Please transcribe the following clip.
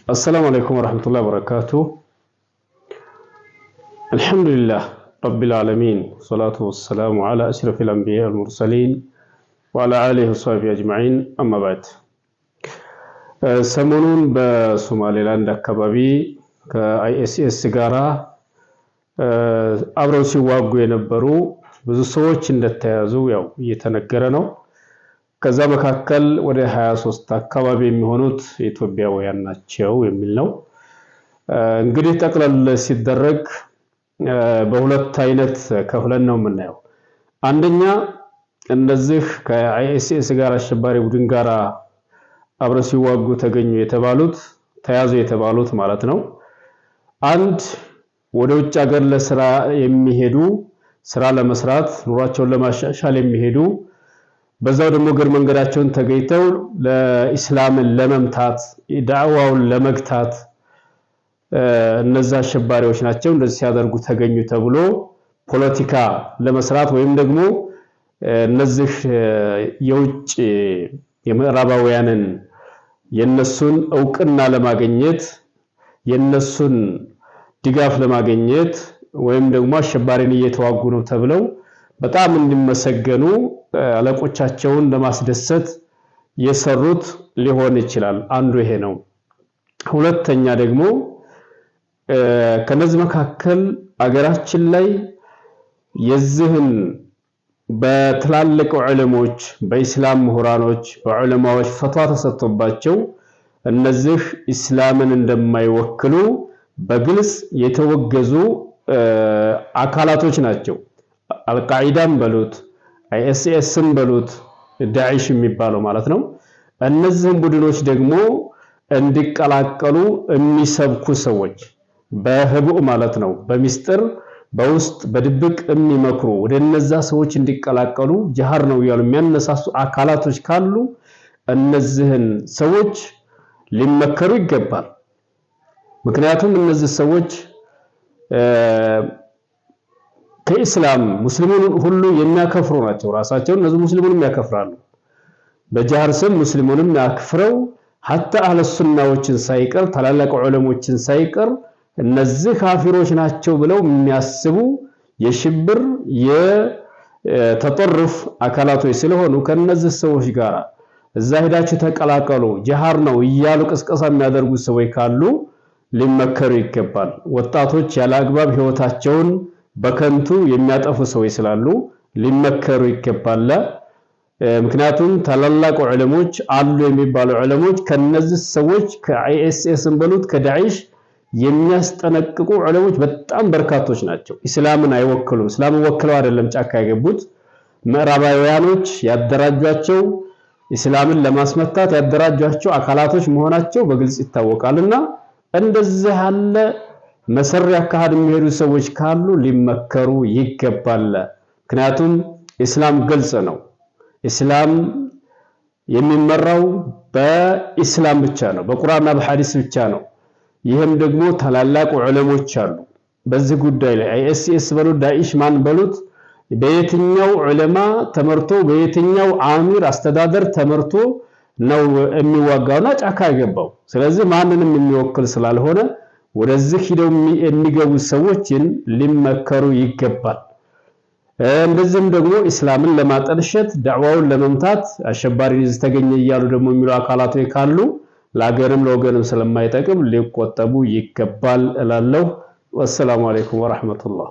السلام عليكم ورحمة الله وبركاته. الحمد لله رب العالمين والصلاة والسلام على أشرف الأنبياء والمرسلين وعلى آله وصحبه أجمعين. أما بعد ሰሞኑን በሶማሌላንድ አካባቢ ከአይኤስኤስ ጋራ አብረው ሲዋጉ የነበሩ ብዙ ሰዎች እንደተያዙ ያው እየተነገረ ነው። ከዛ መካከል ወደ 23 አካባቢ የሚሆኑት ኢትዮጵያውያን ናቸው የሚል ነው። እንግዲህ ጠቅለል ሲደረግ በሁለት አይነት ከፍለን ነው የምናየው። አንደኛ እነዚህ ከአይኤስኤስ ጋር አሸባሪ ቡድን ጋራ አብረው ሲዋጉ ተገኙ የተባሉት ተያዙ የተባሉት ማለት ነው። አንድ ወደ ውጭ ሀገር ለስራ የሚሄዱ ስራ ለመስራት ኑሯቸውን ለማሻሻል የሚሄዱ በዛው ደግሞ እግር መንገዳቸውን ተገኝተው ለኢስላምን ለመምታት ዳዕዋውን ለመግታት እነዛ አሸባሪዎች ናቸው እንደዚህ ሲያደርጉ ተገኙ ተብሎ ፖለቲካ ለመስራት ወይም ደግሞ እነዚህ የውጭ የምዕራባውያንን የነሱን ዕውቅና ለማግኘት የነሱን ድጋፍ ለማግኘት ወይም ደግሞ አሸባሪን እየተዋጉ ነው ተብለው በጣም እንዲመሰገኑ አለቆቻቸውን ለማስደሰት የሰሩት ሊሆን ይችላል። አንዱ ይሄ ነው። ሁለተኛ ደግሞ ከነዚህ መካከል አገራችን ላይ የዚህን በትላልቅ ዑለሞች በእስላም ምሁራኖች በዑለማዎች ፈትዋ ተሰጥቶባቸው እነዚህ እስላምን እንደማይወክሉ በግልጽ የተወገዙ አካላቶች ናቸው። አልቃዒዳም በሉት አይኤስኤስም በሉት ዳዒሽ የሚባለው ማለት ነው። እነዚህን ቡድኖች ደግሞ እንዲቀላቀሉ የሚሰብኩ ሰዎች በህቡዕ ማለት ነው በሚስጥር በውስጥ በድብቅ የሚመክሩ ወደ እነዛ ሰዎች እንዲቀላቀሉ ጅሃር ነው ያሉ የሚያነሳሱ አካላቶች ካሉ እነዚህን ሰዎች ሊመከሩ ይገባል። ምክንያቱም እነዚህ ሰዎች ከኢስላም ሙስሊሙን ሁሉ የሚያከፍሩ ናቸው። ራሳቸው እነዚህ ሙስሊሙንም ያከፍራሉ። በጅሃር ስም ሙስሊሙንም ያከፍረው ሐታ አህለ ሱናዎችን ሳይቀር ታላላቅ ዑለሞችን ሳይቀር እነዚህ ካፊሮች ናቸው ብለው የሚያስቡ የሽብር የተጠርፍ አካላቶች ስለሆኑ ከነዚህ ሰዎች ጋር እዛ ሄዳችሁ ተቀላቀሉ ጅሃር ነው እያሉ ቅስቀሳ የሚያደርጉ ሰዎች ካሉ ሊመከሩ ይገባል። ወጣቶች ያለ አግባብ ህይወታቸውን በከንቱ የሚያጠፉ ሰዎች ስላሉ ሊመከሩ ይገባል። ምክንያቱም ታላላቅ ዑለሞች አሉ የሚባሉ ዑለሞች ከነዚህ ሰዎች ከአይኤስኤስን በሉት ከዳዒሽ የሚያስጠነቅቁ ዑለሞች በጣም በርካቶች ናቸው። እስላምን አይወክሉም። እስላምን ወክለው አይደለም ጫካ የገቡት ምዕራባውያኖች ያደራጇቸው እስላምን ለማስመታት ያደራጇቸው አካላቶች መሆናቸው በግልጽ ይታወቃልና እንደዚህ ያለ መሰሪ አካሄድ የሚሄዱ ሰዎች ካሉ ሊመከሩ ይገባል። ምክንያቱም እስላም ግልጽ ነው። እስላም የሚመራው በእስላም ብቻ ነው፣ በቁርአንና በሐዲስ ብቻ ነው። ይህም ደግሞ ታላላቅ ዑለሞች አሉ በዚህ ጉዳይ ላይ አይኤስኤስ በሉት ዳዒሽ ማን በሉት በየትኛው ዑለማ ተመርቶ በየትኛው አሚር አስተዳደር ተመርቶ ነው የሚዋጋውና ጫካ የገባው። ስለዚህ ማንንም የሚወክል ስላልሆነ ወደዚህ ሄደው የሚገቡ ሰዎችን ሊመከሩ ይገባል። እንደዚህም ደግሞ እስላምን ለማጠልሸት ዳዕዋውን ለመምታት አሸባሪ ይዝ ተገኘ እያሉ ደግሞ የሚሉ አካላቶች ካሉ ለሀገርም ለወገንም ስለማይጠቅም ሊቆጠቡ ይገባል እላለሁ። ወሰላሙ አለይኩም ወራህመቱላህ።